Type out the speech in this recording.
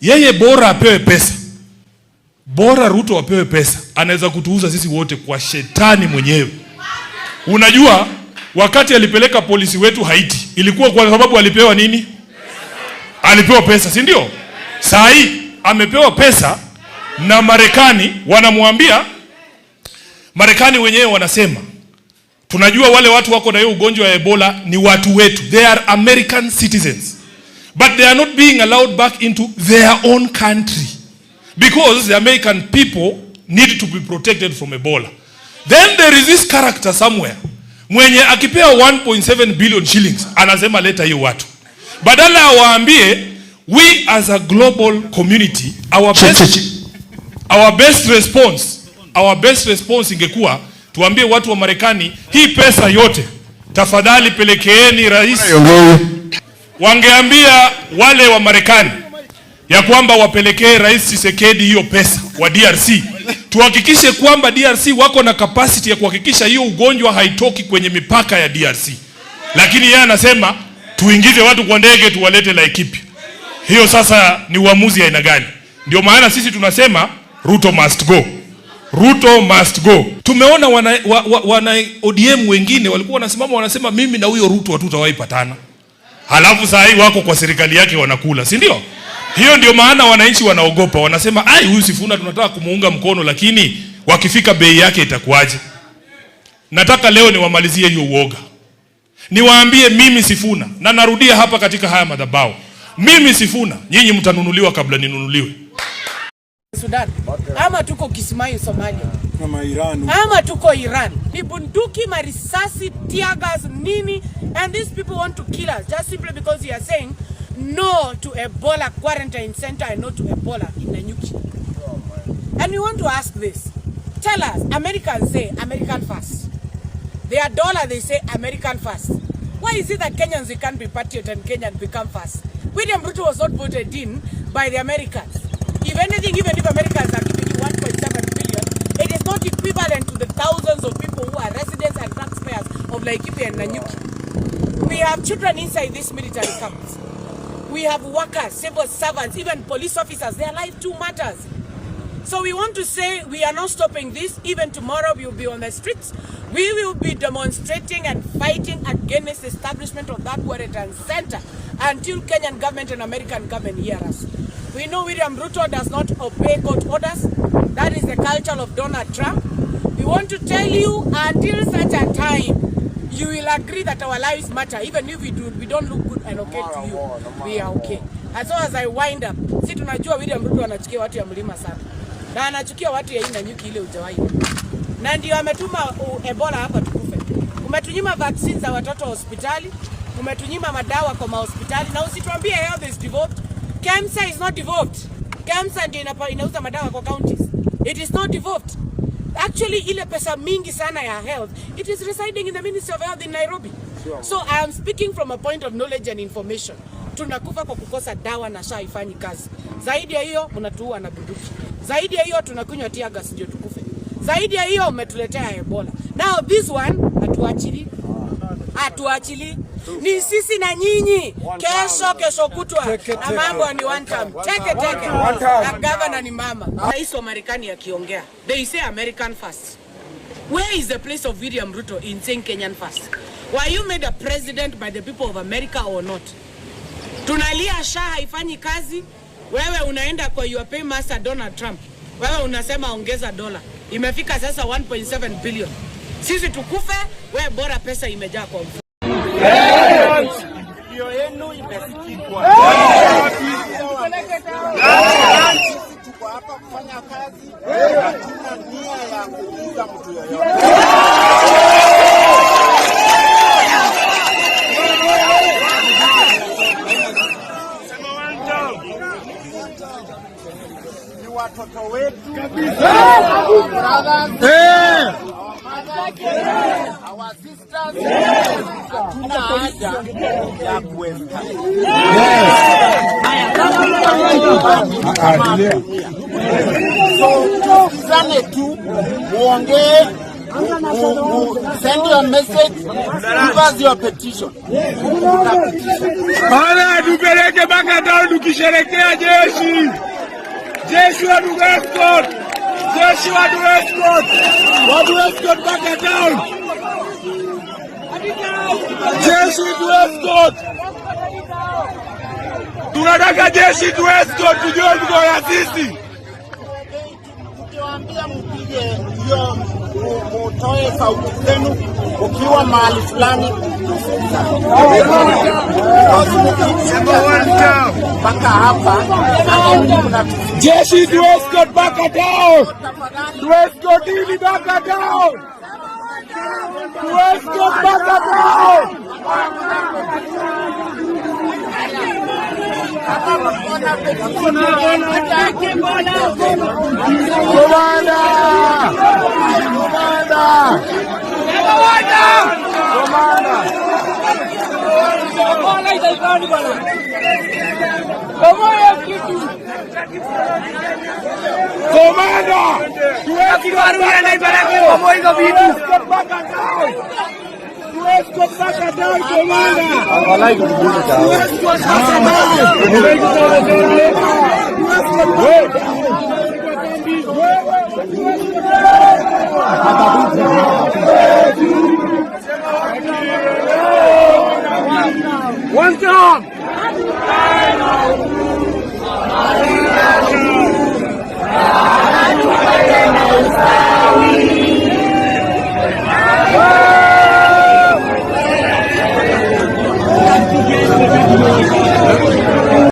Yeye bora apewe pesa. Bora Ruto apewe pesa. Anaweza kutuuza sisi wote kwa shetani mwenyewe. Unajua wakati alipeleka polisi wetu Haiti, ilikuwa kwa sababu alipewa nini? Alipewa pesa, si ndio? Saa hii amepewa pesa na Marekani, wanamwambia Marekani wenyewe wanasema tunajua wale watu wako na hiyo ugonjwa wa Ebola ni watu wetu. They are American citizens. But they are not being allowed back into their own country because the American people need to be protected from Ebola. Then there is this character somewhere mwenye akipewa 1.7 billion shillings anasema leta hiyo watu. Badala waambie we as a global community our best response ingekuwa tuambie watu wa Marekani hii pesa yote tafadhali pelekeeni rais. Wangeambia wale wa Marekani ya kwamba wapelekee Rais Tshisekedi hiyo pesa wa DRC. Tuhakikishe kwamba DRC wako na capacity ya kuhakikisha hiyo ugonjwa haitoki kwenye mipaka ya DRC. Lakini yeye anasema tuingize watu kwa ndege tuwalete Laikipia. Hiyo sasa ni uamuzi aina gani? Ndio maana sisi tunasema Ruto must go. Ruto must go. Tumeona wana ODM wengine walikuwa wanasimama wanasema mimi na huyo Ruto hatutawahi patana. Halafu saa hii wako kwa serikali yake wanakula, si ndio? Hiyo ndio maana wananchi wanaogopa, wanasema ai huyu Sifuna tunataka kumuunga mkono lakini wakifika bei yake itakuwaje? Nataka leo niwamalizie hiyo uoga. Niwaambie mimi Sifuna, na narudia hapa katika haya madhabahu. Mimi Sifuna, nyinyi mtanunuliwa kabla ninunuliwe. Sudan. Ama tuko Kismayo Somalia. Ama Iran. Ama tuko Iran. Ni bunduki, marisasi, tear gas, nini, and these people want to kill us just simply because you are saying no to Ebola quarantine center and no to Ebola in Nanyuki. And we want to ask this. Tell us, Americans say American first. Their dollar they say American first. Why is it that Kenyans they can't be patriot and Kenyan become first? William Ruto was not voted in by the Americans. If anything, even if Americans are giving you 1.7 billion, it is not equivalent to the thousands of people who are residents and taxpayers of Laikipia and Nanyuki. We have children inside these military camps. We have workers, civil servants, even police officers. Their life too matters. So we want to say we are not stopping this. Even tomorrow we will be on the streets. We will be demonstrating and fighting against the establishment of that quarantine center until Kenyan government and American government hear us. We know William Ruto does not obey court orders. That is the culture of Donald Trump. We want to tell you until such a time you will agree that our lives matter. Even if we don't look good and okay to you, we are okay. As long as I wind up, si tunajua William Ruto anachukia watu ya mlima sana. Na anachukia watu ya Nanyuki ile hujawahi. Na ndio ametuma Ebola hapa tukufe. Umetunyima vaccines za watoto hospitali, umetunyima madawa kwa hospitali, na usituambie health is devolved. KEMSA is not devolved. KEMSA ndio inauza madawa kwa counties. It is not devolved. Actually, ile pesa mingi sana ya health, it is residing in the Ministry of Health in Nairobi. So I am speaking from a point of knowledge and information. Tunakufa kwa kukosa dawa na SHA ifanyi kazi. Zaidi ya hiyo mnatuua na bunduki. Zaidi ya hiyo tunakunywa tear gas ndio tukufe. Zaidi ya hiyo umetuletea Ebola. Now this one hatuachili. Ni sisi na nyinyi. Kesho kutwa. Na mambo ni one time. Teke. Na governor ni mama. Rais wa Marekani akiongea, they say American first. Where is the place of William Ruto in saying Kenyan first? Were you made a president by the people of America or not? Tunalia SHA haifanyi kazi. Wewe unaenda kwa your paymaster Donald Trump. Wewe unasema ongeza dola. Imefika sasa 1.7 billion. Sisi tukufe, wewe bora pesa imejaa kwa mfuko. Hiyo yenu imesikikwa. Tuko hapa kufanya kazi. Hatuna nia ya kuuza mtu yoyote. Ni watoto wetu kabisa. Our sisters, hatuna haja ya kuenda. So, tukizane tu, muongee, send your message, give us your petition. Bana tupeleke mpaka town tukisherekea jeshi. Jeshi wa escort. Jeshi wa escort. Watu escort back down. Jeshi wa escort. Tunataka jeshi tu escort tujue mko ya sisi. Ukiwaambia mpige hiyo mutoe sauti zenu ukiwa mahali fulani mpaka hapa. Jeshi tu escort back down. Tu escort ili back down. Tu escort back down. Commander,